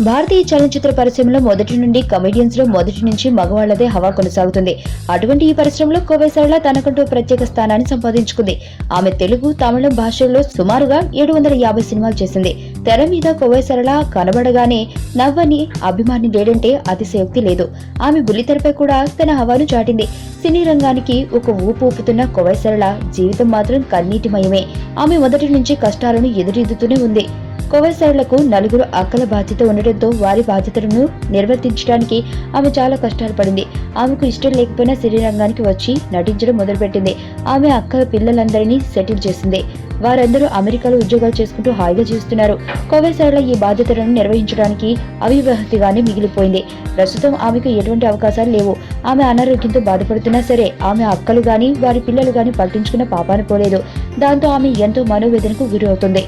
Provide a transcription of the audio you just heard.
భారతీయ చలనచిత్ర పరిశ్రమలో మొదటి నుండి కమెడియన్స్ లో మొదటి నుంచి మగవాళ్లదే హవా కొనసాగుతుంది. అటువంటి ఈ పరిశ్రమలో కోవై సరళ తనకంటూ ప్రత్యేక స్థానాన్ని సంపాదించుకుంది. ఆమె తెలుగు, తమిళం భాషల్లో సుమారుగా 750 సినిమాలు చేసింది. తెర మీద కోవై సరళ కనబడగానే నవ్వని అభిమాని లేడంటే అతిశయోక్తి లేదు. ఆమె బుల్లితెరపై కూడా తన హవాను చాటింది. సినీ రంగానికి ఒక ఊపు ఊపుతున్న కోవై సరళ జీవితం మాత్రం కన్నీటిమయమే. ఆమె మొదటి నుంచి కష్టాలను ఎదురీదుతూనే ఉంది. కోవై సరళకు నలుగురు అక్కల బాధ్యత ఉండటంతో వారి బాధ్యతలను నిర్వర్తించడానికి ఆమె చాలా కష్టాలు పడింది. ఆమెకు ఇష్టం లేకపోయినా సినీ రంగానికి వచ్చి నటించడం మొదలుపెట్టింది. ఆమె అక్క పిల్లలందరినీ సెటిల్ చేసింది. వారందరూ అమెరికాలో ఉద్యోగాలు చేసుకుంటూ హాయిగా జీవిస్తున్నారు. కోవై సరళ ఈ బాధ్యతలను నిర్వహించడానికి అవివాహితగానే మిగిలిపోయింది. ప్రస్తుతం ఆమెకు ఎటువంటి అవకాశాలు లేవు. ఆమె అనారోగ్యంతో బాధపడుతున్నా సరే ఆమె అక్కలు గాని వారి పిల్లలు గాని పట్టించుకున్న పాపాన పోలేదు. దాంతో ఆమె ఎంతో మనోవేదనకు గురి అవుతుంది.